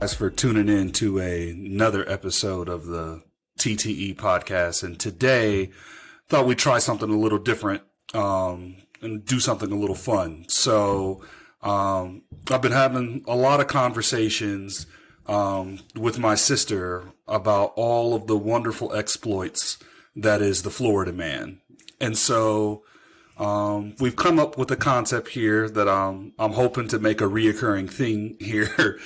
Thanks for tuning in to another episode of the TTE podcast. And today, thought we'd try something a little different and do something a little fun. So I've been having a lot of conversations with my sister about all of the wonderful exploits that is the Florida man. And so we've come up with a concept here that I'm hoping to make a reoccurring thing here.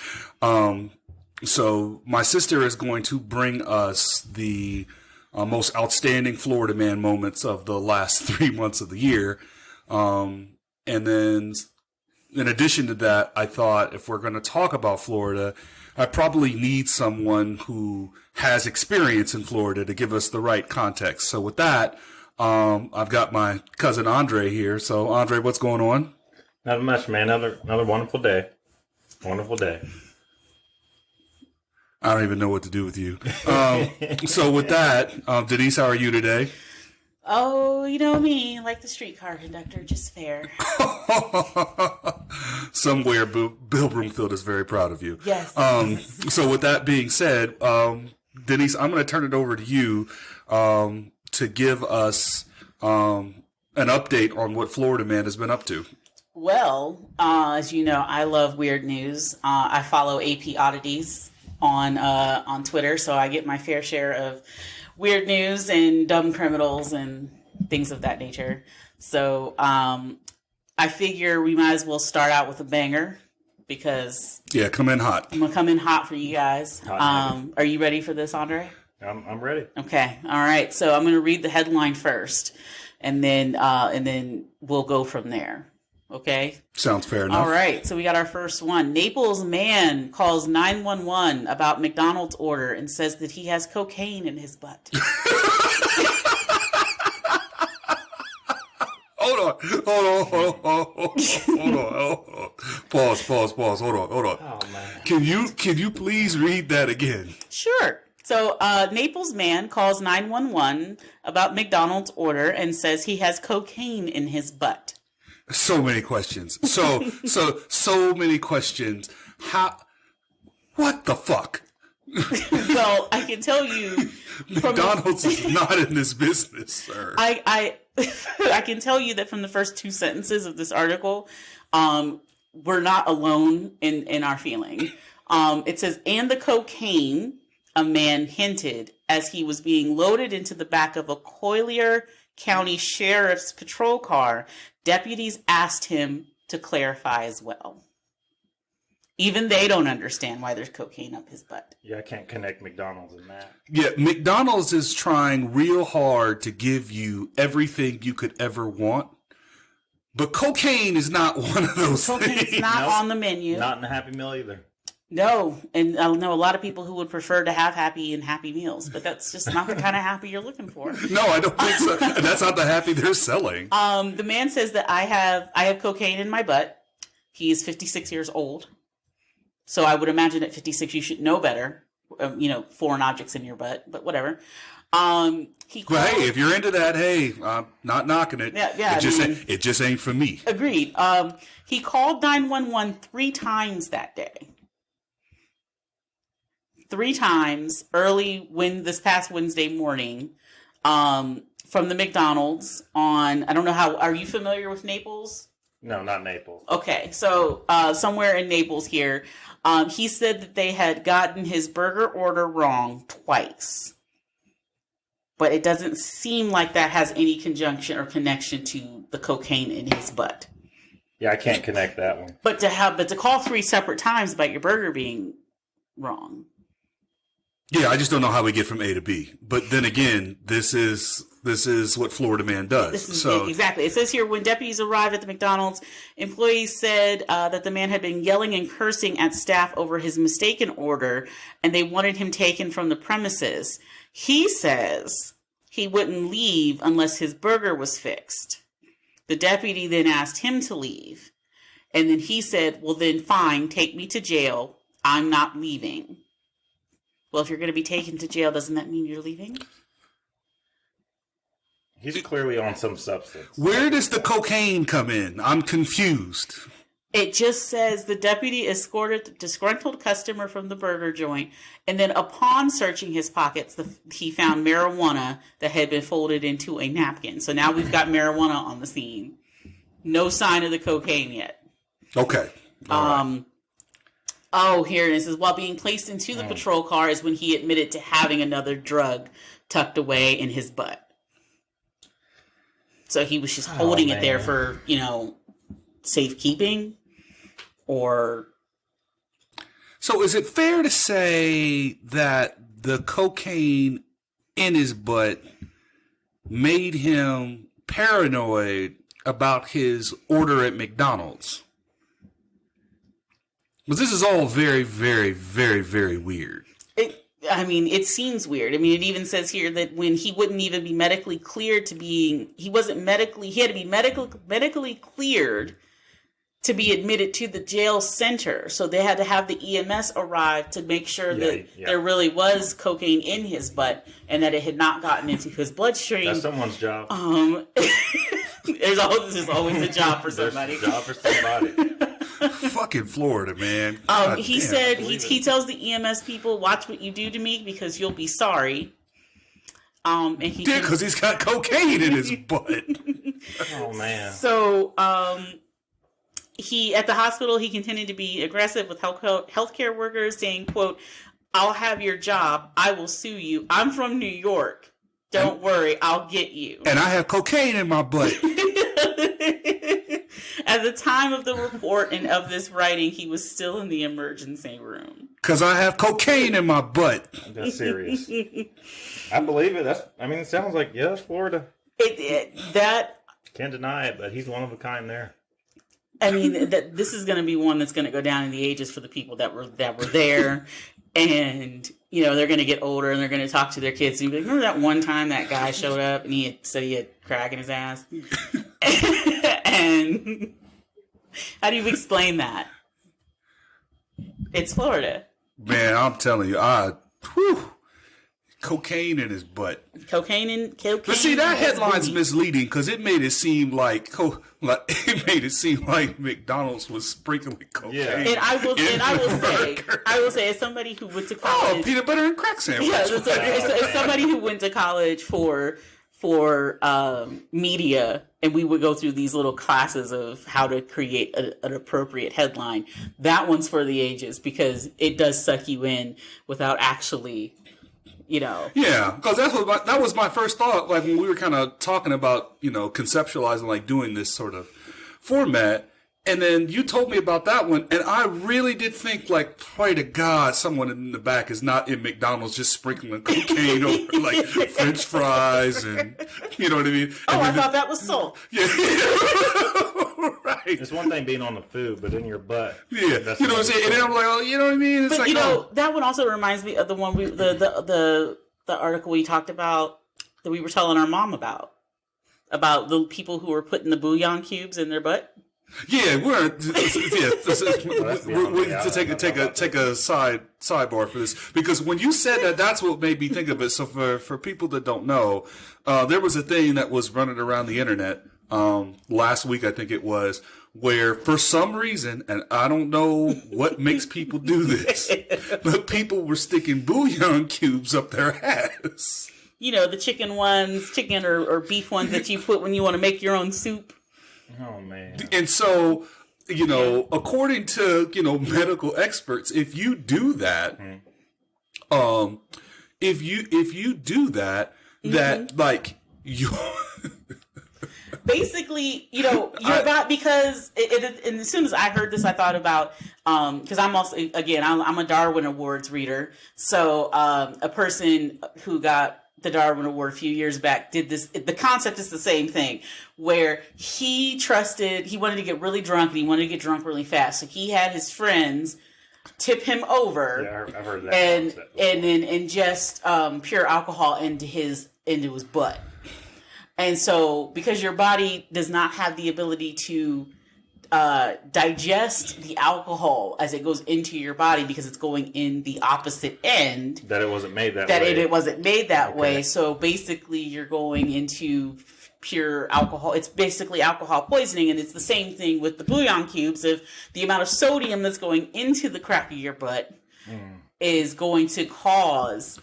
So my sister is going to bring us the most outstanding Florida man moments of the last 3 months of the year. And then in addition to that, I thought if we're going to talk about Florida, I probably need someone who has experience in Florida to give us the right context. So with that, I've got my cousin Andre here. So Andre, what's going on? Not much, man. Another wonderful day. Wonderful day. I don't even know what to do with you. So with that, Denise, how are you today? Oh, you know me, like the streetcar conductor, just fair. Somewhere, Bill Broomfield is very proud of you. Yes. So with that being said, Denise, I'm going to turn it over to you to give us an update on what Florida Man has been up to. Well, as you know, I love weird news. I follow AP Oddities on Twitter, so I get my fair share of weird news and dumb criminals and things of that nature. So I figure we might as well start out with a banger because come in hot. I'm gonna come in hot for you guys. Are you ready for this, Andre? I'm ready. Okay. All right. So I'm gonna read the headline first, and then we'll go from there. Okay. Sounds fair enough. All right. So we got our first one. Naples man calls 911 about McDonald's order and says that he has cocaine in his butt. Hold on. Pause. Hold on. Oh, man. Can you please read that again? Sure. So Naples man calls 911 about McDonald's order and says he has cocaine in his butt. So many questions. So many questions. What the fuck? Well, I can tell you, McDonald's is not in this business, sir. I can tell you that from the first two sentences of this article, we're not alone in our feeling. It says, and the cocaine, a man hinted as he was being loaded into the back of a Collier County Sheriff's patrol car. Deputies asked him to clarify as well. Even they don't understand why there's cocaine up his butt. Yeah, I can't connect McDonald's in that. Yeah, McDonald's is trying real hard to give you everything you could ever want. But cocaine is not one of those things. Cocaine's not on the menu. Not in the Happy Meal either. No, and I know a lot of people who would prefer to have Happy and Happy Meals, but that's just not the kind of Happy you're looking for. No, I don't think so. That's not the Happy they're selling. The man says that I have cocaine in my butt. He is 56 years old. So I would imagine at 56 you should know better. Foreign objects in your butt, but whatever. Well, hey, if you're into that, hey, I'm not knocking it. Yeah. It just ain't for me. Agreed. He called 911 3 times that day. 3 times early this past Wednesday morning, from the McDonald's on, I don't know are you familiar with Naples? No, not Naples. Okay. So, somewhere in Naples here, he said that they had gotten his burger order wrong twice, but it doesn't seem like that has any conjunction or connection to the cocaine in his butt. Yeah, I can't connect that one. But to call 3 separate times about your burger being wrong. Yeah, I just don't know how we get from A to B. But then again, this is what Florida Man does. Exactly. It says here, when deputies arrived at the McDonald's, employees said that the man had been yelling and cursing at staff over his mistaken order, and they wanted him taken from the premises. He says he wouldn't leave unless his burger was fixed. The deputy then asked him to leave. And then he said, well, then fine, take me to jail. I'm not leaving. Well, if you're going to be taken to jail, doesn't that mean you're leaving? He's clearly on some substance. Where does the cocaine come in? I'm confused. It just says the deputy escorted the disgruntled customer from the burger joint, and then upon searching his pockets, he found marijuana that had been folded into a napkin. So now we've got marijuana on the scene. No sign of the cocaine yet. Okay. Right. Oh, here it says, while being placed into the patrol car is when he admitted to having another drug tucked away in his butt. So he was just holding it there for, safekeeping. Or, so is it fair to say that the cocaine in his butt made him paranoid about his order at McDonald's? Because this is all very, very, very, very weird. It seems weird. It even says here that when he wouldn't even be medically cleared he had to be medically cleared to be admitted to the jail center. So they had to have the EMS arrive to make sure that there really was cocaine in his butt and that it had not gotten into his bloodstream. That's someone's job. There's always a job for somebody. There's a job for somebody. Fucking Florida, man. He said he tells the EMS people, watch what you do to me because you'll be sorry. Because he's got cocaine in his butt. Oh, man. So, at the hospital, he continued to be aggressive with healthcare workers, saying, quote, "I'll have your job. I will sue you. I'm from New York. Don't worry. I'll get you." And I have cocaine in my butt. At the time of the report and of this writing, he was still in the emergency room. Because I have cocaine in my butt. That's serious. I believe it. It sounds like, yes, Florida. Can't deny it, but he's one of a kind there. This is going to be one that's going to go down in the ages for the people that were there. And, they're going to get older and they're going to talk to their kids. And be like, remember that one time that guy showed up and he said he had crack in his ass? And how do you explain that? It's Florida. Man, I'm telling you, cocaine in his butt. Cocaine. But see, that headline's misleading because it made it seem like McDonald's was sprinkling cocaine. Yeah. And I will say, as somebody who went to college, peanut butter and crack sandwich. Yeah, as somebody who went to college for media, and we would go through these little classes of how to create an appropriate headline. That one's for the ages because it does suck you in without actually. Yeah, because that was my first thought. Like when we were kind of talking about, conceptualizing, like doing this sort of format, and then you told me about that one, and I really did think, like, pray to God, someone in the back is not in McDonald's just sprinkling cocaine over like French fries, and you know what I mean. Oh, I thought that was salt. Yeah. Right. It's one thing being on the food, but in your butt. Yeah, you know what I'm saying. And then I'm like, oh, you know what I mean. It's that one also reminds me of the one the article we talked about that we were telling our mom about the people who were putting the bouillon cubes in their butt. Yeah, we're to take a sidebar for this, because when you said that, that's what made me think of it. So for people that don't know, there was a thing that was running around the internet last week, I think it was, where for some reason, and I don't know what makes people do this, but people were sticking bouillon cubes up their ass. The chicken or beef ones that you put when you want to make your own soup. Oh, man. And so, according to, medical experts, if you do that, if you do that, that like you basically, your body, because and as soon as I heard this, I thought about, because I'm also, again, I'm a Darwin Awards reader. So, a person who got the Darwin Award a few years back did this. The concept is the same thing, where he wanted to get really drunk, and he wanted to get drunk really fast. So he had his friends tip him over. Yeah, I've heard that. And then ingest pure alcohol into his butt. And so, because your body does not have the ability to digest the alcohol as it goes into your body, because it's going in the opposite end. That it wasn't made that way. It wasn't made that way. So basically, you're going into pure alcohol. It's basically alcohol poisoning, and it's the same thing with the bouillon cubes. If the amount of sodium that's going into the crack of your butt is going to cause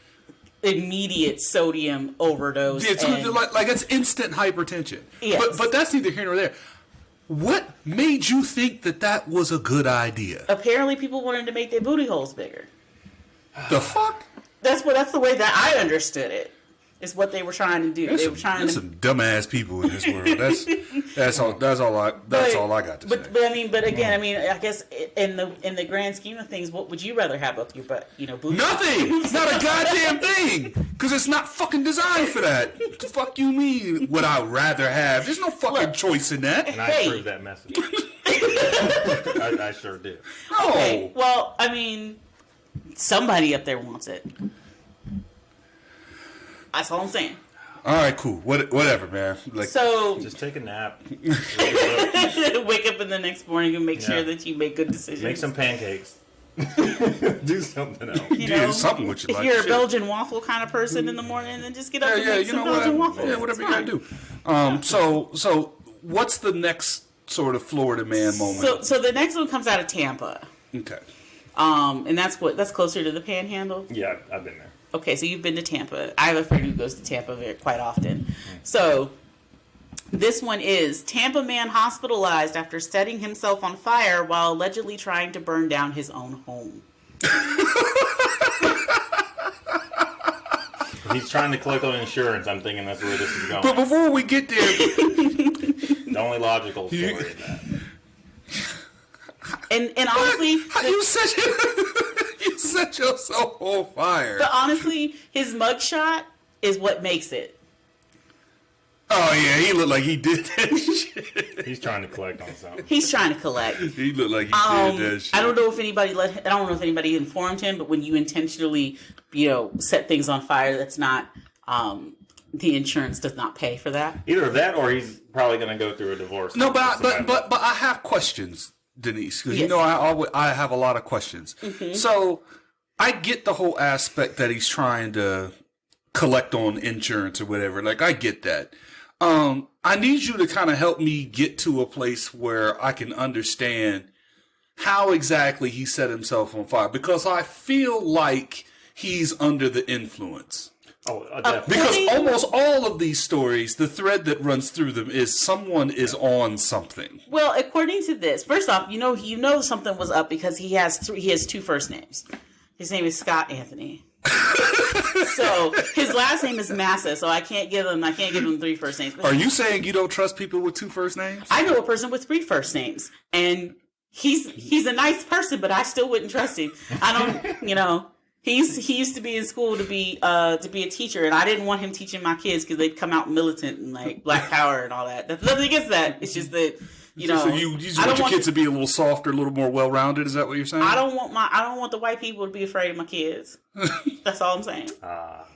immediate sodium overdose. Yeah, it's like it's instant hypertension. Yes. But that's neither here nor there. What made you think that was a good idea? Apparently, people wanted to make their booty holes bigger. The fuck? That's the way that I understood it. Is what they were trying to do. They were trying there's to. some dumbass people in this world. That's all I got to say. But again, I guess in the grand scheme of things, what would you rather have up your butt? Booty? Nothing. It's not a goddamn thing. Because it's not fucking designed for that. What the fuck you mean? What I'd rather have? There's no fucking choice in that. And I approve that message. I sure do. No. Okay. Well, somebody up there wants it. That's all I'm saying. All right, cool. Whatever, man. So just take a nap. wake up in the next morning and make sure that you make good decisions. Make some pancakes. Do something else. Do something with your life. If you're a Belgian waffle kind of person in the morning, then just get up and make some Belgian waffles. Yeah, whatever you gotta do. So what's the next sort of Florida man moment? So the next one comes out of Tampa. Okay. And that's closer to the Panhandle. Yeah, I've been there. Okay, so you've been to Tampa. I have a friend who goes to Tampa quite often. So this one is Tampa man hospitalized after setting himself on fire while allegedly trying to burn down his own home. He's trying to collect on insurance. I'm thinking that's where this is going. But before we get there, the only logical story in that. And honestly, you set yourself on fire. But honestly, his mugshot is what makes it. Oh yeah, he looked like he did that shit. He's trying to collect on something. He's trying to collect. He looked like he did that shit. I don't know if anybody informed him, but when you intentionally, set things on fire, that's not the insurance does not pay for that. Either that, or he's probably going to go through a divorce. No, but I have questions, Denise, because Yes. I have a lot of questions. Mm-hmm. So I get the whole aspect that he's trying to collect on insurance or whatever. Like, I get that. I need you to kind of help me get to a place where I can understand how exactly he set himself on fire, because I feel like he's under the influence. Oh, definitely. Because almost all of these stories, the thread that runs through them is someone is on something. Well, according to this, first off, you know something was up because he has two first names. His name is Scott Anthony. So his last name is Massa, so I can't give him three first names. Are you saying you don't trust people with two first names? I know a person with three first names, and he's a nice person, but I still wouldn't trust him. I don't, he used to be in school to be a teacher, and I didn't want him teaching my kids because they'd come out militant and like Black Power and all that. That's nothing against that. It's just that So you just want your kids to be a little softer, a little more well-rounded. Is that what you're saying? I don't want the white people to be afraid of my kids. That's all I'm saying.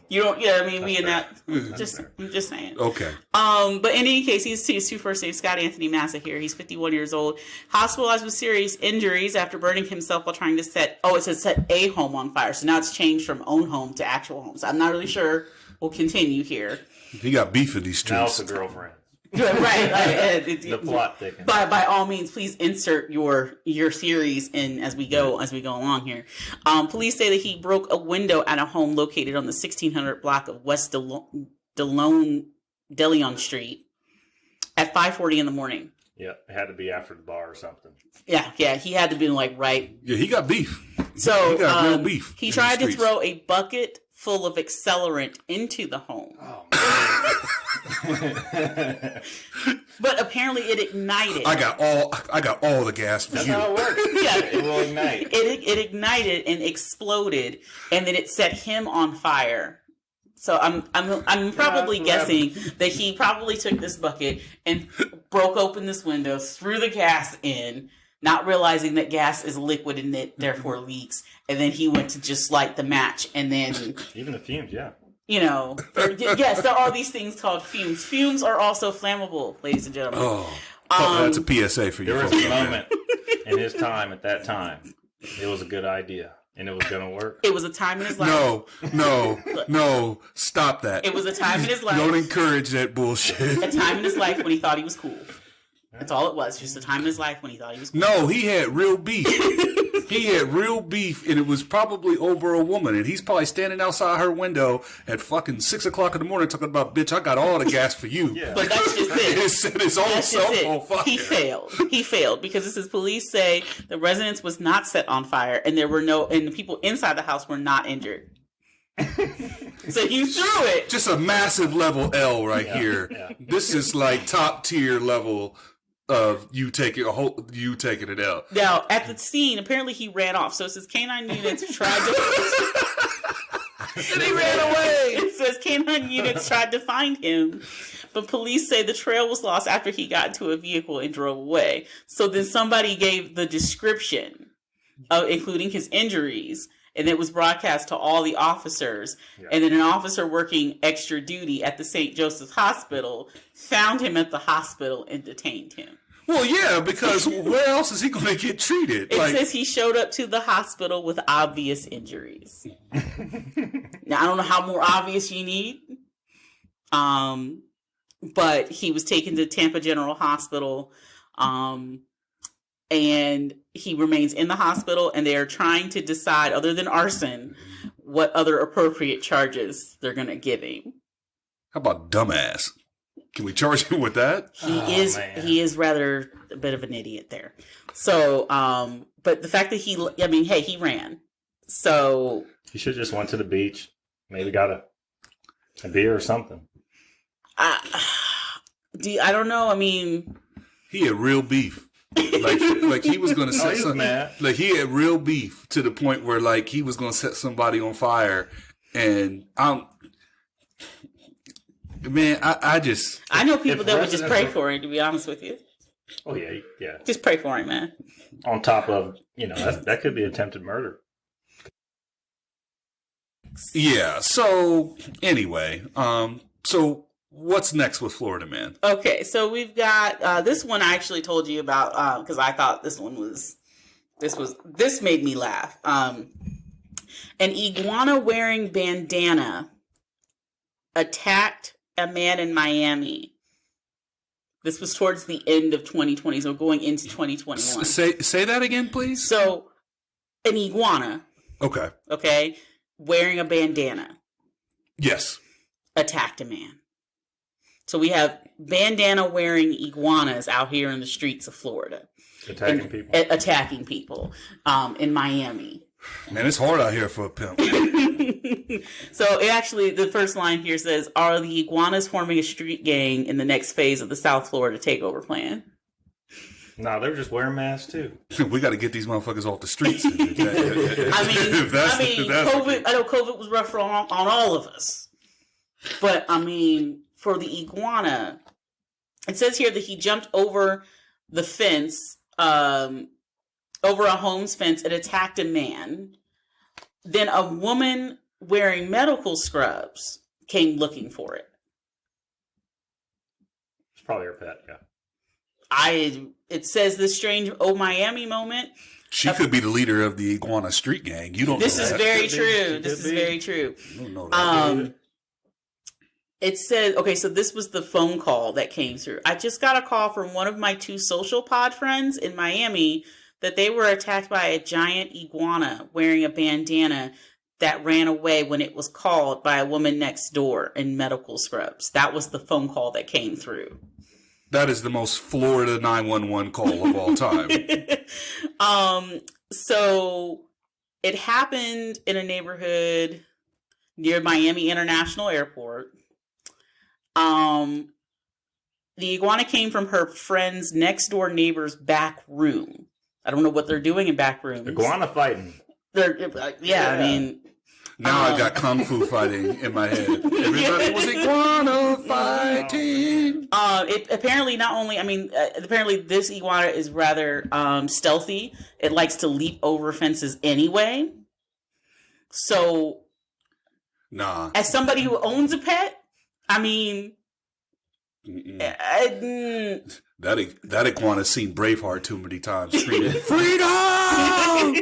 You don't. Yeah, I mean, we in that. I'm just saying. Okay. But in any case, his two first names, Scott Anthony Massa here. He's 51 years old, hospitalized with serious injuries after burning himself while trying to set a home on fire. So now it's changed from own home to actual home. So I'm not really sure. We'll continue here. He got beef in these Now it's streets. a girlfriend. Right. The plot thickens. By all means, please insert your theories in as we go along here. Police say that he broke a window at a home located on the 1600 block of West Deleon Street at 5:40 in the morning. Yeah, it had to be after the bar or something. Yeah, he had to be like right. Yeah, he got beef. So he got real beef. He in tried the to streets. throw a bucket full of accelerant into the home. Oh, But apparently it ignited. I got all the gas for That's you. how it works. Yeah. It will ignite. It ignited and exploded, and then it set him on fire. So I'm probably guessing that he probably took this bucket and broke open this window, threw the gas in, not realizing that gas is liquid and it therefore leaks, and then he went to just light the match, and then Even the fumes, yeah. yes, there are these things called fumes. Fumes are also flammable, ladies and gentlemen. Oh, that's a PSA for you There was folks a out there. moment in his time at that time. It was a good idea. And it was going to work. It was a time in his life. No. Stop that. It was a time in his life. Don't encourage that bullshit. A time in his life when he thought he was cool. That's all it was. Just a time in his life when he thought he was cool. No, he had real beef. He had real beef, and it was probably over a woman. And he's probably standing outside her window at fucking 6 o'clock in the morning talking about, bitch, I got all the gas for you. Yeah. But that's just it. It set his own self on fire. He failed. He failed because this is police say the residence was not set on fire, and the people inside the house were not injured. So you threw it. Just a massive level L right here. Yeah. This is like top tier level of you taking it out. Now, at the scene, apparently he ran off. So it says canine units tried to... And he ran away! It says canine units tried to find him. But police say the trail was lost after he got into a vehicle and drove away. So then somebody gave the description, including his injuries, and it was broadcast to all the officers. Yeah. And then an officer working extra duty at the St. Joseph's Hospital found him at the hospital and detained him. Well, yeah, because where else is he going to get treated? It says he showed up to the hospital with obvious injuries. Now, I don't know how more obvious you need, but he was taken to Tampa General Hospital, and he remains in the hospital, and they are trying to decide, other than arson, what other appropriate charges they're going to give him. How about dumbass? Can we charge him with that? He is rather a bit of an idiot there. So, but the fact that he ran. So he should just went to the beach, maybe got a beer or something. I don't know. I mean, he had real beef. Like he was going to set something. Like he had real beef to the point where like he was going to set somebody on fire, and man, I know people that would just pray for him, to be honest with you. Oh, yeah. Just pray for him, man. On top of, that could be attempted murder. Yeah, so anyway, so what's next with Florida Man? Okay, so we've got, this one I actually told you about, because I thought this made me laugh. An iguana wearing bandana attacked a man in Miami. This was towards the end of 2020, so going into 2021. Say that again, please. So, an iguana. Okay, wearing a bandana. Yes. Attacked a man. So we have bandana wearing iguanas out here in the streets of Florida. Attacking people in Miami. Man, it's hard out here for a pimp. So the first line here says, "Are the iguanas forming a street gang in the next phase of the South Florida takeover plan?" No, they were just wearing masks too. We got to get these motherfuckers off the streets. I know COVID was rough on all of us, but I mean, for the iguana, it says here that he jumped over the fence, over a home's fence, and attacked a man. Then a woman wearing medical scrubs came looking for it. It's probably her pet, yeah. It says this strange Miami moment. She could be the leader of the iguana street gang. You don't know that. This is very true. You don't know that. It says, okay, so this was the phone call that came through. I just got a call from one of my 2 social pod friends in Miami that they were attacked by a giant iguana wearing a bandana that ran away when it was called by a woman next door in medical scrubs. That was the phone call that came through. That is the most Florida 911 call of all time. So it happened in a neighborhood near Miami International Airport. The iguana came from her friend's next door neighbor's back room. I don't know what they're doing in back rooms. Iguana fighting. I mean. Now I got kung fu fighting in my head. Everybody was iguana fighting. Apparently not only, apparently this iguana is rather stealthy. It likes to leap over fences anyway. So, as somebody who owns a pet, that iguana's seen Braveheart too many times screaming, "Freedom!"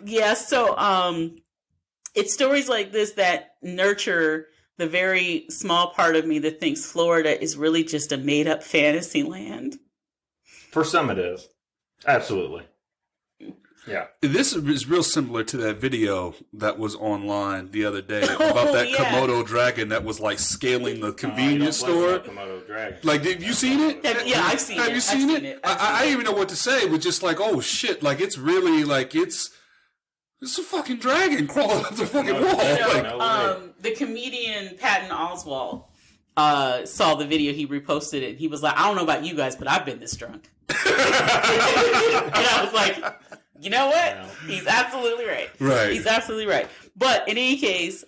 Yeah, so it's stories like this that nurture the very small part of me that thinks Florida is really just a made-up fantasy land. For some it is. Absolutely. Yeah. This is real similar to that video that was online the other day about that Komodo dragon that was like scaling the convenience store. Komodo dragon. Like, have you seen it? Yeah, I've seen it. Have you seen it? I didn't even know what to say, but just like, oh shit, like it's really like it's a fucking dragon crawling up the fucking wall. The comedian Patton Oswalt saw the video. He reposted it. He was like, I don't know about you guys, but I've been this drunk. And I was like, you know what? Wow. He's absolutely right. Right. He's absolutely right. But in any case,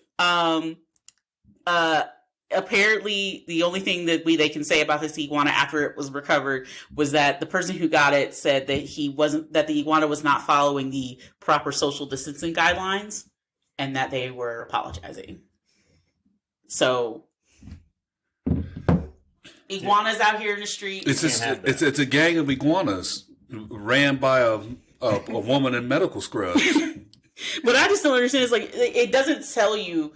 apparently the only thing that they can say about this iguana after it was recovered was that the person who got it said that the iguana was not following the proper social distancing guidelines and that they were apologizing. So iguanas out here in the street. It's a gang of iguanas ran by a woman in medical scrubs. What I just don't understand is like it doesn't tell you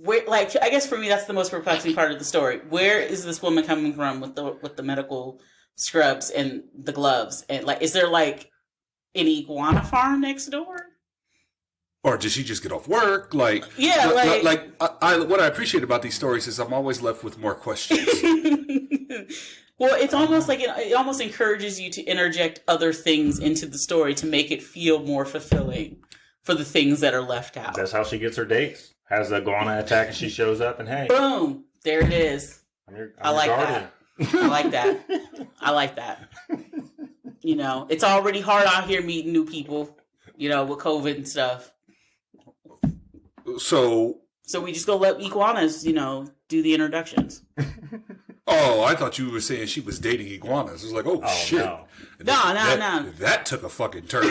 where. Like, I guess for me that's the most perplexing part of the story. Where is this woman coming from with the medical scrubs and the gloves? And like, is there like an iguana farm next door? Or did she just get off work? Like, yeah, what I appreciate about these stories is I'm always left with more questions. Well, it's almost like it almost encourages you to interject other things into the story to make it feel more fulfilling for the things that are left out. That's how she gets her dates. Has the iguana attack and she shows up and hey. Boom! There it is. I like that. I like that. I like that. You know, it's already hard out here meeting new people, you know, with COVID and stuff. So we just go let iguanas, you know, do the introductions. Oh, I thought you were saying she was dating iguanas. I was like, oh shit. No. That took a fucking turn.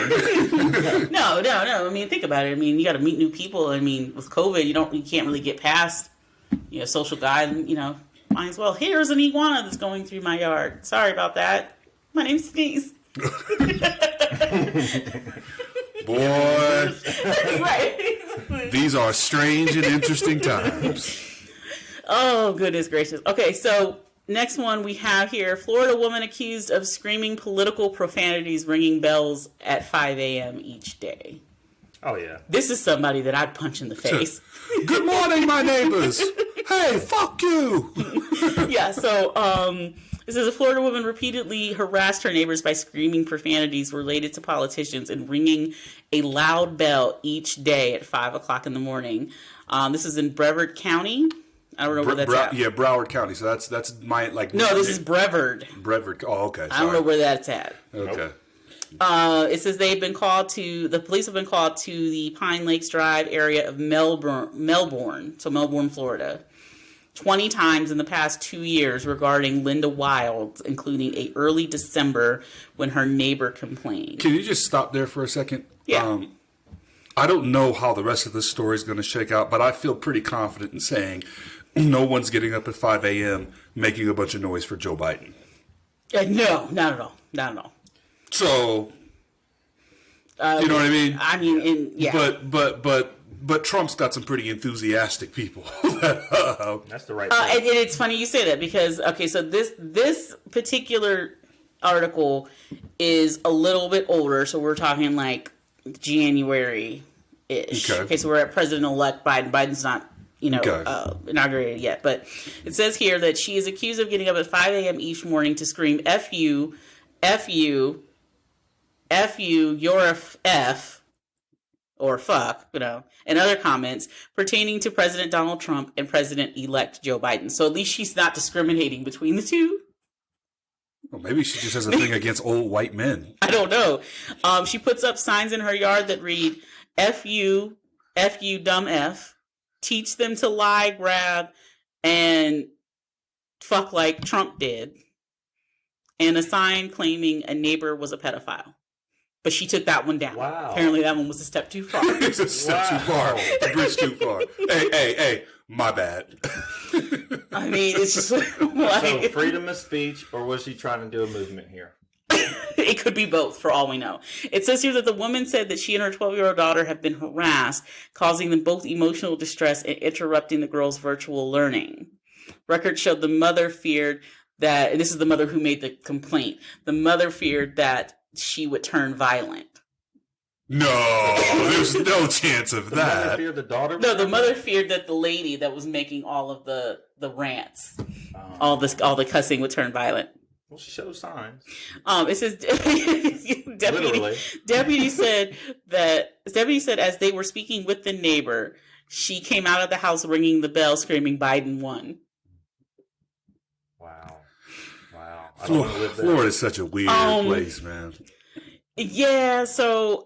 No. I mean, think about it. I mean, you got to meet new people. I mean, with COVID, you can't really get past, you know, social guide. You know, might as well. Here's an iguana that's going through my yard. Sorry about that. My name's Denise. Boy, right. These are strange and interesting times. Oh, goodness gracious. Okay, so next one we have here. Florida woman accused of screaming political profanities ringing bells at 5 a.m. each day. Oh, yeah. This is somebody that I'd punch in the face. Good morning, my neighbors. Hey, fuck you. Yeah, so it says a Florida woman repeatedly harassed her neighbors by screaming profanities related to politicians and ringing a loud bell each day at 5 o'clock in the morning. This is in Brevard County. I don't know where that's at. Yeah, Broward County. So that's my like. No, this is Brevard. Brevard. Oh, okay. Sorry. I don't know where that's at. Okay. It says the police have been called to the Pine Lakes Drive area of Melbourne, Florida, 20 times in the past 2 years regarding Linda Wilds, including early December when her neighbor complained. Can you just stop there for a second? Yeah. I don't know how the rest of this story is going to shake out, but I feel pretty confident in saying no one's getting up at 5 a.m. making a bunch of noise for Joe Biden. No, not at all. Not at all. So, you know what I mean? I mean, yeah. But Trump's got some pretty enthusiastic people. That's the right thing. And it's funny you say that because, okay, so this particular article is a little bit older, so we're talking like January-ish. Okay, so we're at President-elect Biden. Biden's not, inaugurated yet. But it says here that she is accused of getting up at 5 a.m. each morning to scream, F you, F you, F you, you're a F, or fuck, and other comments pertaining to President Donald Trump and President-elect Joe Biden. So at least she's not discriminating between the two. Well, maybe she just has a thing against old white men. I don't know. She puts up signs in her yard that read, F you, dumb F, teach them to lie, grab, and fuck like Trump did. And a sign claiming a neighbor was a pedophile. But she took that one down. Wow. Apparently that one was a step too far. It's a step too far. A bridge too far. Hey, my bad. I mean, it's just like... So freedom of speech, or was she trying to do a movement here? It could be both, for all we know. It says here that the woman said that she and her 12-year-old daughter have been harassed, causing them both emotional distress and interrupting the girls' virtual learning. Records showed the mother feared that, and this is the mother who made the complaint, the mother feared that she would turn violent. No, there's no chance of The mother that. feared the daughter? No, the mother feared that the lady that was making all of the rants, all the cussing would turn violent. Well, she shows signs. It says Literally. deputy said as they were speaking with the neighbor, she came out of the house ringing the bell, screaming Biden won. Wow. I don't want to live there. Florida is such a weird place, man. Yeah, so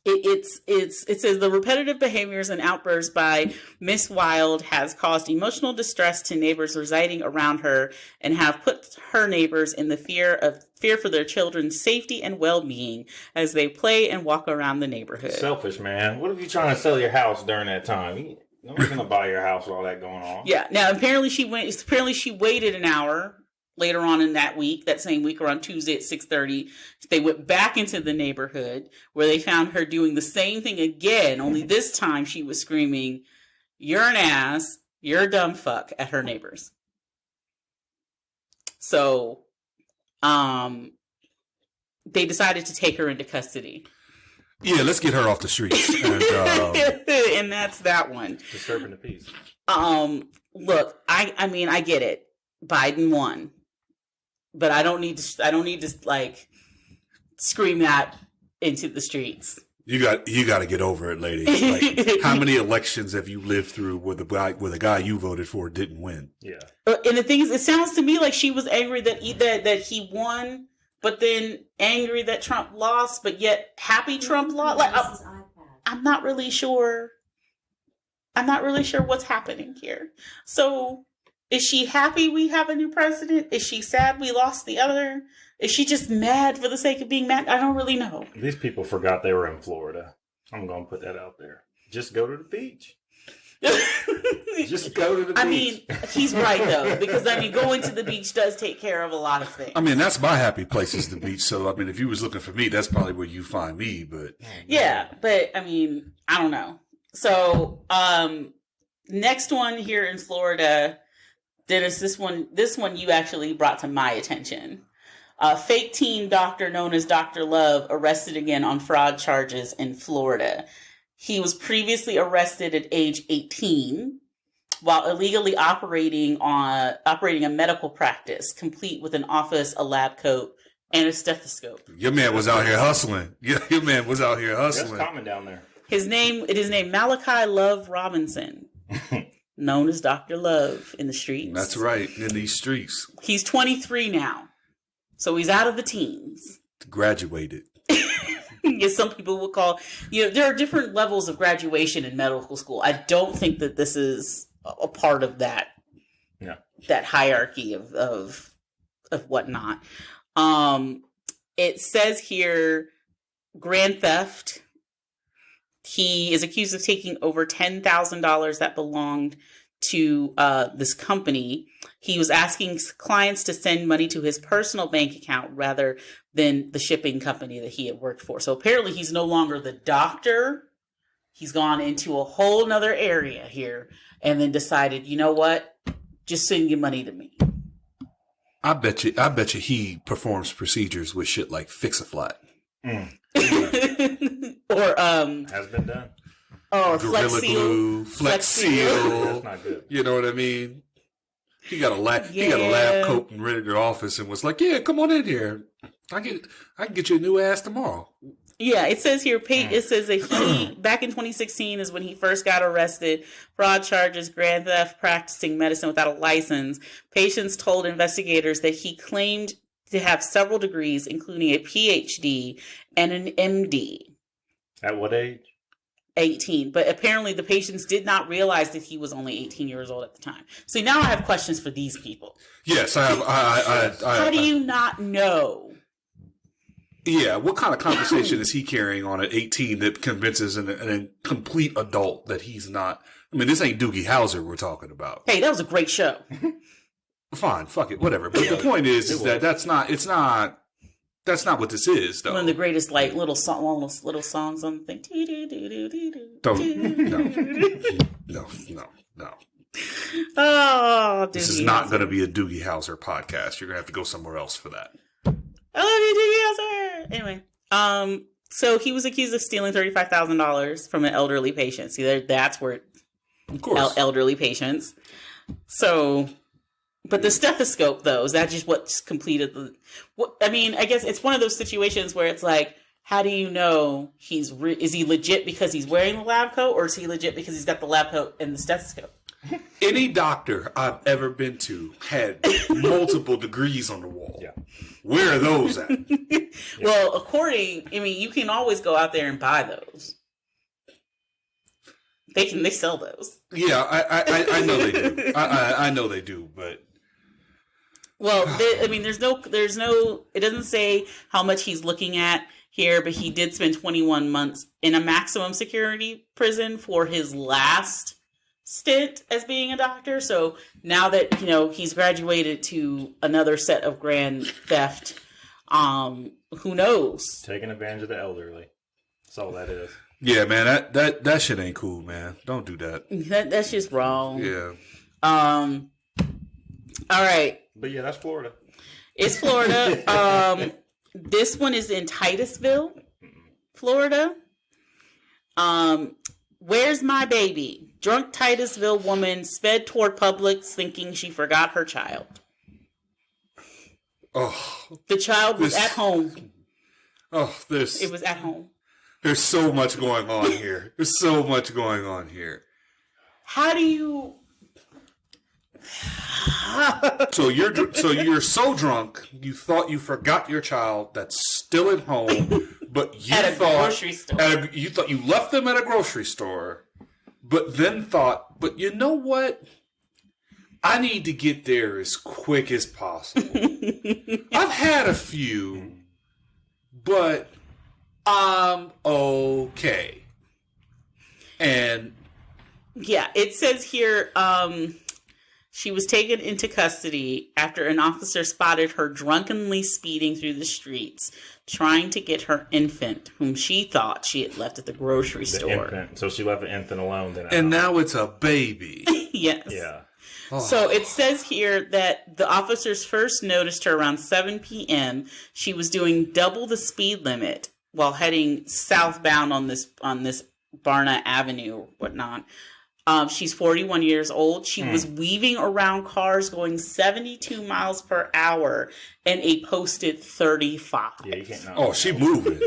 it says the repetitive behaviors and outbursts by Miss Wild has caused emotional distress to neighbors residing around her and have put her neighbors in the fear for their children's safety and well-being as they play and walk around the neighborhood. Selfish, man. What if you're trying to sell your house during that time? Nobody's gonna buy your house with all that going on. Yeah. Now, apparently she waited an hour later on in that same week, around Tuesday at 6:30. They went back into the neighborhood where they found her doing the same thing again. Only this time she was screaming, "You're an ass. You're a dumb fuck," at her neighbors. So, they decided to take her into custody. Yeah, let's get her off the streets. And, And that's that one. Disturbing the peace. Look, I mean, I get it. Biden won, but I don't need to like scream that into the streets. you got to get over it, lady. Like, how many elections have you lived through where the guy you voted for didn't win? Yeah. And the thing is, it sounds to me like she was angry that he won, but then angry that Trump lost, but yet happy Trump lost. Like, I'm not really sure. I'm not really sure what's happening here. So, is she happy we have a new president? Is she sad we lost the other? Is she just mad for the sake of being mad? I don't really know. These people forgot they were in Florida. I'm going to put that out there. Just go to the beach. Just go to the beach. I mean, he's right, though, because, going to the beach does take care of a lot of things. I mean, that's my happy place is the beach. So, I mean, if you was looking for me, that's probably where you find me. But yeah, but, I don't know. So, next one here in Florida, Dennis, this one you actually brought to my attention. A fake teen doctor known as Dr. Love arrested again on fraud charges in Florida. He was previously arrested at age 18 while illegally operating a medical practice, complete with an office, a lab coat, and a stethoscope. your man was out here hustling. Your man was out here That's hustling. common down there. It is named Malachi Love Robinson, known as Dr. Love in the streets. That's right, in these streets. He's 23 now, so he's out of the teens. Graduated. As some people would call, there are different levels of graduation in medical school. I don't think that this is a part of that. No. That hierarchy of whatnot. It says here, grand theft. He is accused of taking over $10,000 that belonged to this company. He was asking clients to send money to his personal bank account rather than the shipping company that he had worked for. So apparently he's no longer the doctor. He's gone into a whole nother area here and then decided, you know what? Just send your money to me. I bet you he performs procedures with shit like Fix-A-Flat. Or Has been done. or Gorilla Flex Seal. Glue, Flex Seal. That's not good. You know what I mean? He got a lab coat and rented their office and was like, "Yeah, come on in here. I can get you a new ass tomorrow." Yeah, it says here, it says that he, back in 2016 is when he first got arrested. Fraud charges, grand theft, practicing medicine without a license. Patients told investigators that he claimed to have several degrees, including a PhD and an MD. At what age? 18. But apparently the patients did not realize that he was only 18 years old at the time. See, now I have questions for these people. Yes, I have. How do you not know? Yeah, what kind of conversation is he carrying on at 18 that convinces a complete adult that he's not? I mean, this ain't Doogie Howser we're talking about. Hey, that was a great show. Fine, fuck it, whatever. But the point is that that's not what this is, though. One of the greatest like little songs on the thing. No. Oh, this is not going to be a Doogie Howser podcast. You're going to have to go somewhere else for that. I love you, Doogie Howser. Anyway, so he was accused of stealing $35,000 from an elderly patient. See, that's where, of course, elderly patients. So, but the stethoscope, though, is that just what's completed the? I mean, I guess it's one of those situations where it's like, how do you know is he legit because he's wearing the lab coat, or is he legit because he's got the lab coat and the stethoscope? Any doctor I've ever been to had multiple degrees on the wall. Yeah. Where are those at? Well, you can always go out there and buy those. They sell those. Yeah, I know they do. I know they do, but well, there's no. It doesn't say how much he's looking at here, but he did spend 21 months in a maximum security prison for his last stint as being a doctor. So now that he's graduated to another set of grand theft, who knows? Taking advantage of the elderly. That's all that is. Yeah, man, that shit ain't cool, man. Don't do that. That's just wrong. Yeah. All right. But yeah, that's Florida. It's Florida. This one is in Titusville, Florida. Where's my baby? Drunk Titusville woman sped toward Publix thinking she forgot her child. Oh, the child was at home. Oh, it was at home. There's so much going on here. There's so much going on here. How do you? So you're so drunk you thought you forgot your child that's still at home, but you grocery store. You thought you left them at a grocery store, but then thought, but you know what? I need to get there as quick as possible. I've had a few, but I'm okay. And yeah, it says here, she was taken into custody after an officer spotted her drunkenly speeding through the streets, trying to get her infant, whom she thought she had left at the grocery store. Infant. So she left the infant alone. Then and now it's a baby. Yes. Yeah. Oh. So it says here that the officers first noticed her around 7 p.m. She was doing double the speed limit while heading southbound on this Barna Avenue or whatnot. She's 41 years old. She was weaving around cars going 72 miles per hour and a posted 35. Yeah, you can't. Oh, she moving.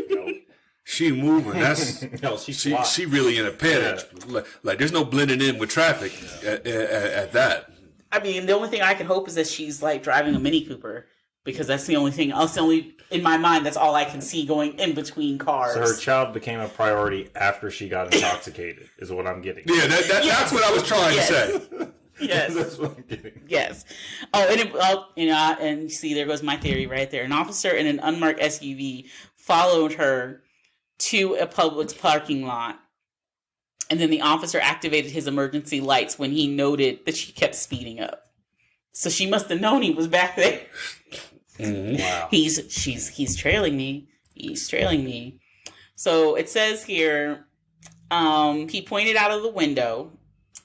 She moving. That's no, she really in a panic. Yeah. Like there's no blending in with traffic at that. I mean, the only thing I can hope is that she's like driving a Mini Cooper, because that's the only thing. That's the only in my mind. That's all I can see going in between cars. So her child became a priority after she got intoxicated. Is what I'm getting. Yeah, that's what I was trying to say. Yes, that's what I'm getting. Yes. And see, there goes my theory right there. An officer in an unmarked SUV followed her to a Publix parking lot, and then the officer activated his emergency lights when he noted that she kept speeding up. So she must have known he was back there. Mm-hmm. Wow. He's trailing me. He's trailing me. So it says here, he pointed out of the window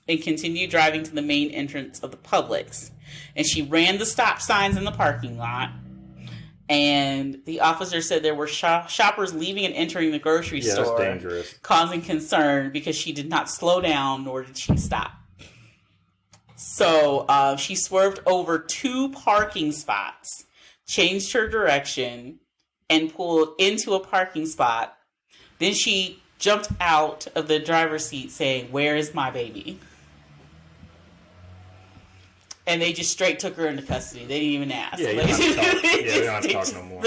and continued driving to the main entrance of the Publix. And she ran the stop signs in the parking lot. And the officer said there were shoppers leaving and entering the grocery store, that's dangerous, causing concern because she did not slow down nor did she stop. So she swerved over 2 parking spots, changed her direction, and pulled into a parking spot. Then she jumped out of the driver's seat saying, "Where is my baby?" And they just straight took her into custody. They didn't even ask. Yeah, they don't have to talk no more.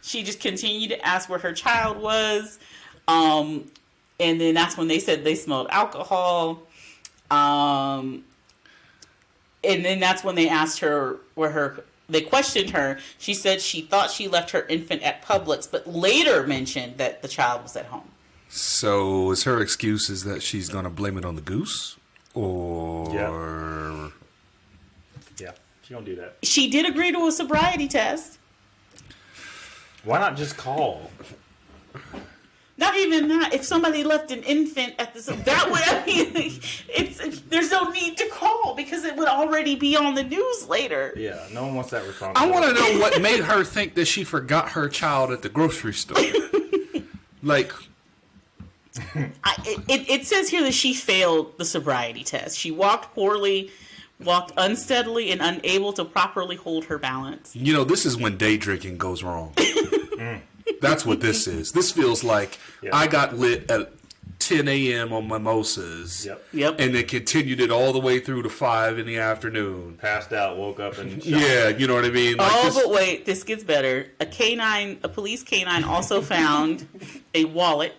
She just continued to ask where her child was. And then that's when they said they smelled alcohol. And then that's when they asked her they questioned her. She said she thought she left her infant at Publix, but later mentioned that the child was at home. So is her excuse is that she's going to blame it on the goose? Or... Yeah. She don't do that. She did agree to a sobriety test. Why not just call? Not even that. If somebody left an infant at the that would, I mean, there's no need to call because it would already be on the news later. Yeah, no one wants that responsibility. I want to know what made her think that she forgot her child at the grocery store. Like, it says here that she failed the sobriety test. She walked poorly, walked unsteadily, and unable to properly hold her balance. you know, this is when day drinking goes wrong. That's what this is. This feels like I got lit at 10 a.m. on mimosas. Yep. And then continued it all the way through to 5 in the afternoon. Passed out, woke up, and shot. Yeah, you know what I mean? Like But wait, this gets better. A police canine also found a wallet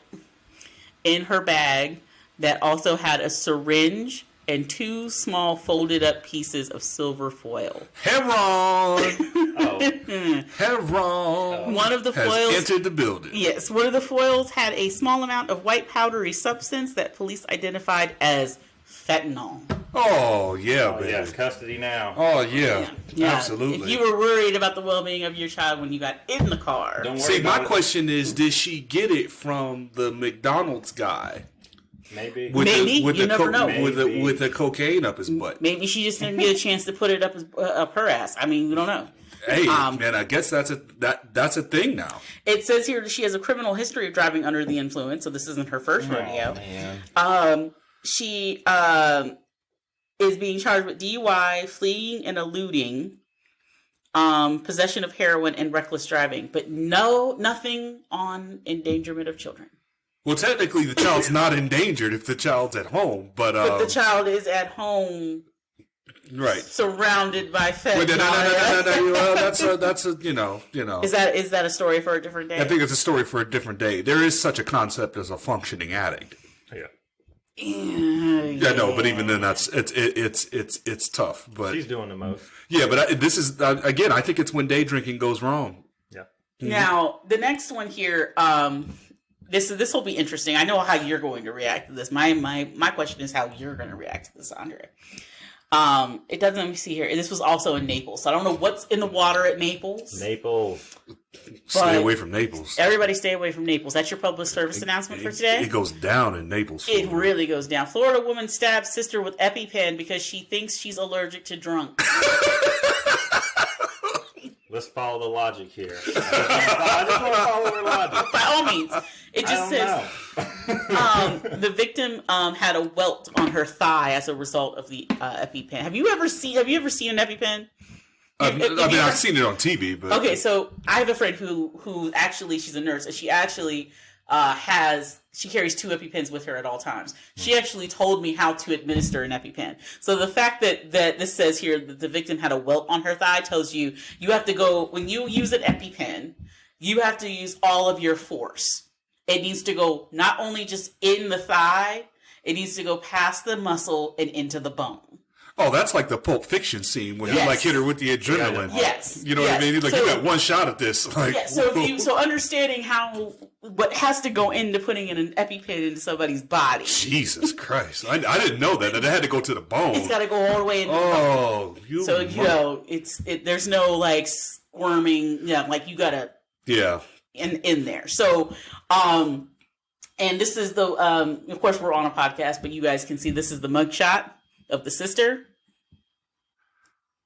in her bag that also had a syringe and 2 small folded up pieces of silver foil. Heron! Oh. Heron! One of the has foils entered the building. Yes, one of the foils had a small amount of white powdery substance that police identified as fentanyl. Oh, yeah, Oh, baby. yeah, custody now. Oh, yeah. Yeah. Absolutely. If you were worried about the well-being of your child when you got in the car. Don't worry See, my about it. question is, did she get it from the McDonald's guy? Maybe. Maybe. You never know. With the cocaine up his butt. Maybe she just didn't get a chance to put it up her ass. I mean, we don't know. Hey, man, I guess that's a thing now. It says here that she has a criminal history of driving under the influence, so this isn't her first rodeo. Man. She is being charged with DUI, fleeing and eluding, possession of heroin, and reckless driving, but nothing on endangerment of children. Well, technically, the child's not endangered if the child's at home, but the child is at home, right, surrounded by fentanyl. no. Well, that's a you know. Is that a story for a different day? I think it's a story for a different day. There is such a concept as a functioning addict. Yeah. Yeah, no, but even then, it's tough. But She's doing the most. yeah, but this is again. I think it's when day drinking goes wrong. Yeah. Now the next one here. This will be interesting. I know how you're going to react to this. My question is how you're going to react to this, Andre. It doesn't, let me see here. This was also in Naples. So I don't know what's in the water at Naples. Stay away from Naples. Everybody stay away from Naples. That's your public service announcement for today? It goes down in Naples. It really goes down. Florida woman stabs sister with EpiPen because she thinks she's allergic to drunk. Let's follow the logic here. I just want to follow her logic. By all means. It just says the victim had a welt on her thigh as a result of the EpiPen. Have you ever seen an EpiPen? I've seen it on TV, but okay. So I have a friend who actually, she's a nurse, and she actually she carries 2 EpiPens with her at all times. She actually told me how to administer an EpiPen. So the fact that this says here that the victim had a welt on her thigh tells you have to go, when you use an EpiPen, you have to use all of your force. It needs to go not only just in the thigh, it needs to go past the muscle and into the bone. oh, that's like the Pulp Fiction scene when he Yes. like hit her with the adrenaline. Yes. You know what I mean? He's like, So- you got one shot at this. Like, Yeah, so understanding what has to go into putting in an EpiPen into somebody's body. Jesus Christ. I didn't know that. It had to go to the bone. It's got to go all the way into the bone. Oh, So, there's no like squirming, like you got to yeah. in there. So, and this is the, of course we're on a podcast, but you guys can see this is the mugshot of the sister.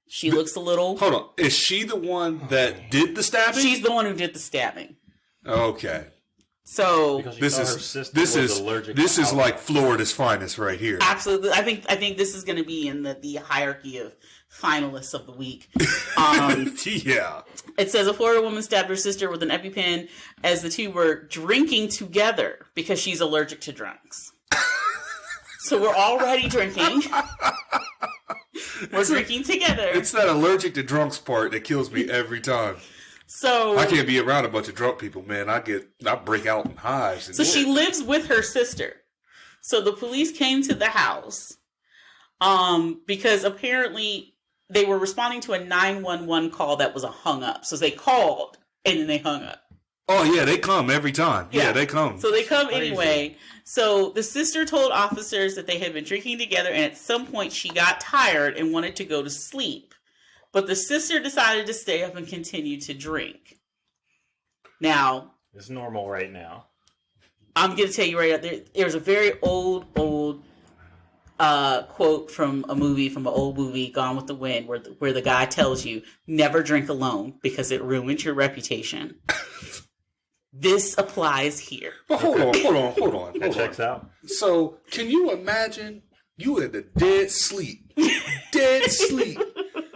She looks a little. Hold on. Is she the one that did the stabbing? She's the one who did the stabbing. Okay. So This is like Florida's finest right here. absolutely, I think this is going to be in the hierarchy of finalists of the week. Yeah. It says a Florida woman stabbed her sister with an EpiPen as the two were drinking together because she's allergic to drunks. So we're already drinking. We're drinking together. It's that allergic to drunks part that kills me every time. So I can't be around a bunch of drunk people, man. I break out in hives. And So she lives with her sister. So the police came to the house because apparently they were responding to a 911 call that was a hung up. So they called and then they hung up. Oh yeah, they come every time. Yeah, they come. So they come Crazy. anyway. So the sister told officers that they had been drinking together and at some point she got tired and wanted to go to sleep. But the sister decided to stay up and continue to drink. Now, It's normal right now. I'm going to tell you right now, there's a very old quote from an old movie, Gone with the Wind, where the guy tells you, never drink alone because it ruins your reputation. This applies here. But hold on. That checks out. So, can you imagine you in the dead sleep,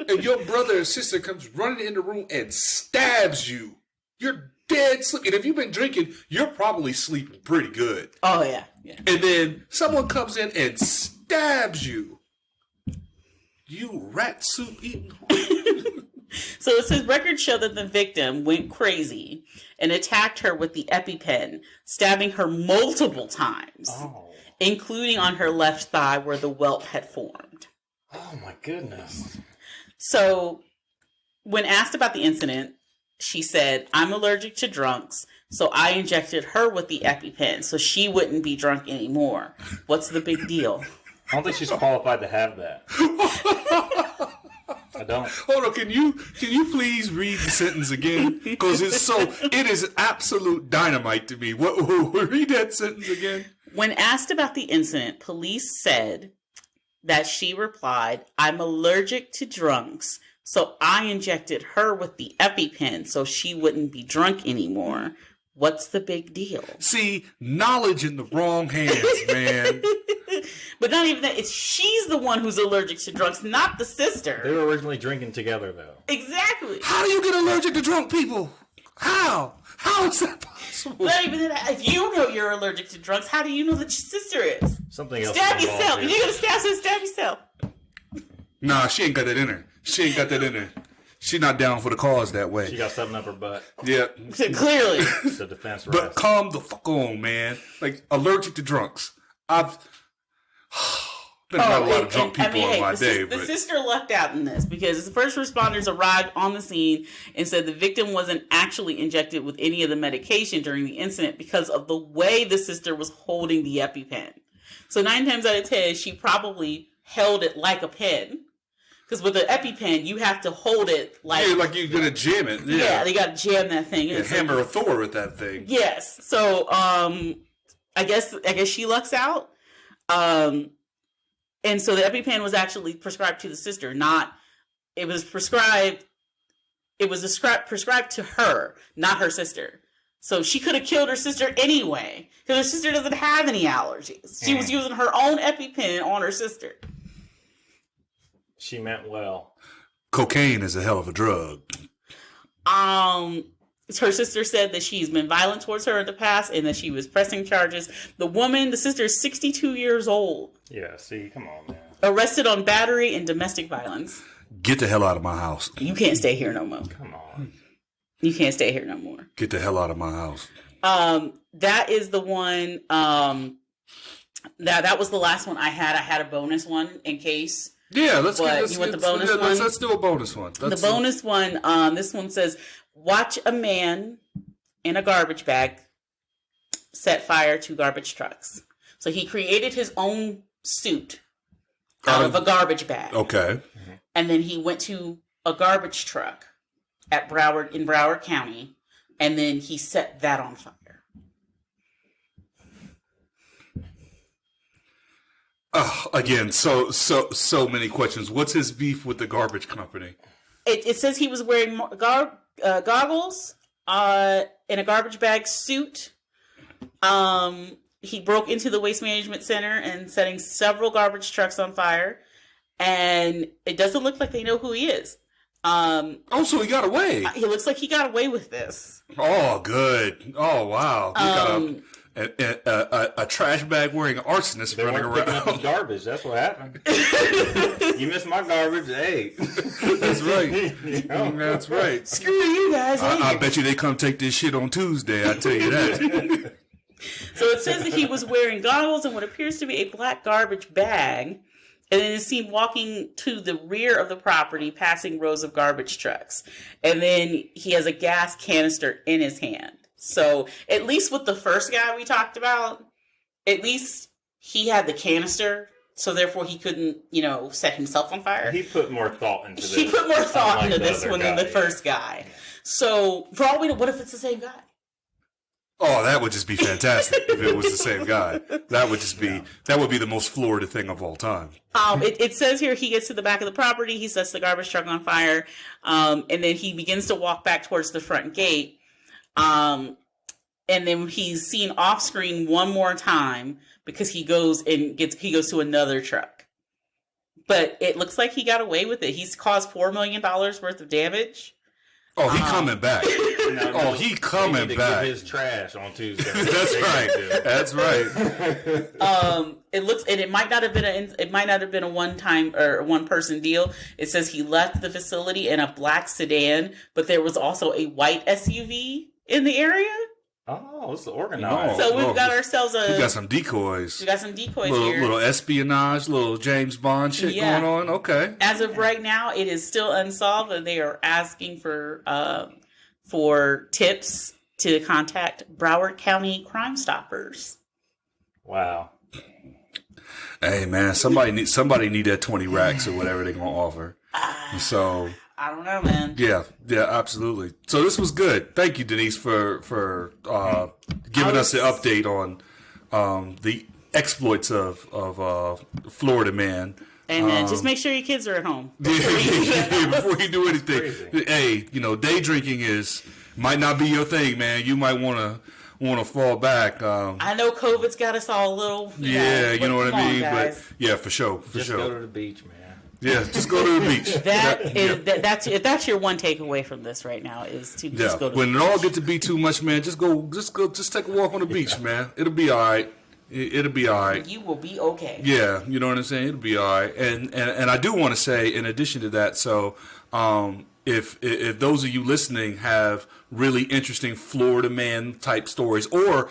and your brother or sister comes running in the room and stabs you? You're dead sleep. And if you've been drinking, you're probably sleeping pretty good. Oh, yeah. And then someone comes in and stabs you. You rat soup eating. So it says records show that the victim went crazy and attacked her with the EpiPen, stabbing her multiple times, including on her left thigh where the welt had formed. Oh my goodness. So when asked about the incident, she said, "I'm allergic to drunks, so I injected her with the EpiPen so she wouldn't be drunk anymore. What's the big deal?" I don't think she's qualified to have that. I don't. Hold on, can you please read the sentence again? Because it is absolute dynamite to me. Read that sentence again. When asked about the incident, police said that she replied, "I'm allergic to drunks, so I injected her with the EpiPen so she wouldn't be drunk anymore. What's the big deal?" See, knowledge in the wrong hands, man. But not even that. She's the one who's allergic to drunks, not the They sister. were originally drinking together, though. Exactly. How do you get allergic to drunk people? How? How is that possible? Not even that. If you know you're allergic to drunks, how do you know that your sister is? Something else. Stab is involved yourself. here. If you're gonna stab yourself. Nah, she ain't got that in her. She not down for the cause that way. She got something up her butt. Yeah. Clearly. The defense But rest. calm the fuck on, man. Like, allergic to drunks. I've been around a lot of drunk people in my day. The But sister lucked out in this because the first responders arrived on the scene and said the victim wasn't actually injected with any of the medication during the incident because of the way the sister was holding the EpiPen. So 9 times out of 10, she probably held it like a pen. Because with an EpiPen, you have to hold it like... yeah, like you're going to jam it. Yeah, they got to jam that thing in. Yeah, hammer a Thor with that thing. Yes. So, I guess she lucks out. And so the EpiPen was actually prescribed to the sister, it was prescribed to her, not her sister. So she could have killed her sister anyway, because her sister doesn't have any allergies. She was using her own EpiPen on her sister. She meant well. Cocaine is a hell of a drug. Her sister said that she's been violent towards her in the past and that she was pressing charges. The sister is 62 years old. Yeah, see, come on, man. Arrested on battery and domestic violence. Get the hell out of my house. You can't stay here no more. Come on. You can't stay here no more. Get the hell out of my house. That is the one. That was the last one I had. I had a bonus one in case. Yeah, let's What, get you want the bonus one? Let's do a bonus one. The bonus one. This one says, watch a man in a garbage bag set fire to garbage trucks. So he created his own suit out of a garbage bag. Okay. And then he went to a garbage truck in Broward County, and then he set that on fire. Again, so many questions. What's his beef with the garbage company? It says he was wearing goggles, in a garbage bag suit. He broke into the waste management center and setting several garbage trucks on fire. And it doesn't look like they know who he is. So he got away. He looks like he got away with this. Oh, good. Oh, wow. He got a trash bag wearing arsonist They running weren't picking up his around. garbage. That's what happened. You missed my garbage. Hey. That's right. That's right. Screw you guys. I bet you they come take this shit on Tuesday. I tell you that. So it says that he was wearing goggles and what appears to be a black garbage bag. And then is seen walking to the rear of the property, passing rows of garbage trucks. And then he has a gas canister in his hand. So at least with the first guy we talked about, at least he had the canister so therefore he couldn't, set himself on fire. He put more thought into this. He put more thought unlike into the this other one than guy. the first guy. So, for all we know, what if it's the same guy? Oh, that would just be fantastic if it was the same guy. That would just be that would be the most Florida thing of all time. It says here he gets to the back of the property, he sets the garbage truck on fire, and then he begins to walk back towards the front gate. And then he's seen off screen one more time because he goes to another truck. But it looks like he got away with it. He's caused $4 million worth of damage. Oh, he coming back. No, he coming to back. Give his trash on Tuesday. That's right. That's right. It looks, and it might not have been a one time or one person deal. It says he left the facility in a black sedan, but there was also a white SUV in the area. Oh, it's organized. So we've got ourselves We got some decoys. here. Little espionage, little James Bond shit going on. Okay. As of right now, it is still unsolved, and they are asking for tips to contact Broward County Crime Stoppers. Wow. Hey man, somebody need that 20 racks or whatever they're gonna offer. So I don't know, man. yeah, absolutely. So this was good. Thank you, Denise, for giving us the update on the exploits of Florida man. Amen. Just make sure your kids are at home. Before you do anything. Hey, day drinking might not be your thing, man. You might want to fall back. I know COVID's got us all a little. You know what I mean. Guys. But yeah, for sure. Just go to the beach, man. Yeah, just go to the beach. That's your one takeaway from this right now is to just go to the beach. When it all get to be too much, man, just take a walk on the beach, man. It'll be all right. It'll be all right. You will be okay. Yeah, you know what I'm saying? It'll be all right. And I do want to say, in addition to that, so if those of you listening have really interesting Florida man type stories or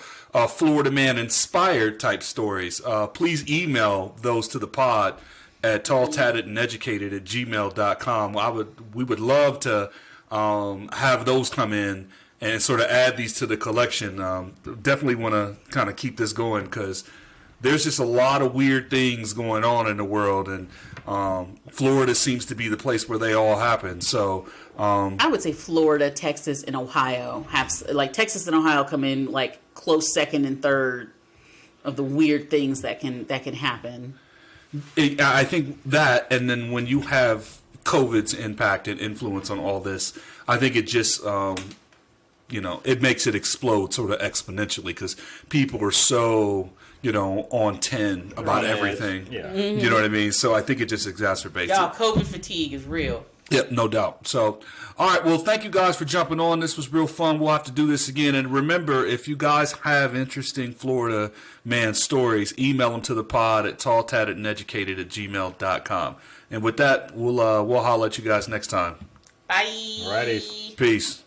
Florida man inspired type stories, please email those to the pod at talltattedandeducated@gmail.com. We would love to have those come in and sort of add these to the collection. Definitely want to kind of keep this going because there's just a lot of weird things going on in the world, and Florida seems to be the place where they all happen. So I would say Florida, Texas, and Ohio Texas and Ohio come in like close second and third of the weird things that can happen. I think that, and then when you have COVID's impact and influence on all this, I think it just, it makes it explode sort of exponentially because people are so, on 10 about everything. Yeah. Mm-hmm. You know what I mean? So I think it just exacerbates Y'all, it. COVID fatigue is real. Yep, no doubt. So, all right. Well, thank you guys for jumping on. This was real fun. We'll have to do this again. And remember, if you guys have interesting Florida man stories, email them to the pod at talltattedandeducated@gmail.com. And with that, we'll holler at you guys next time. Bye. Righty. Peace.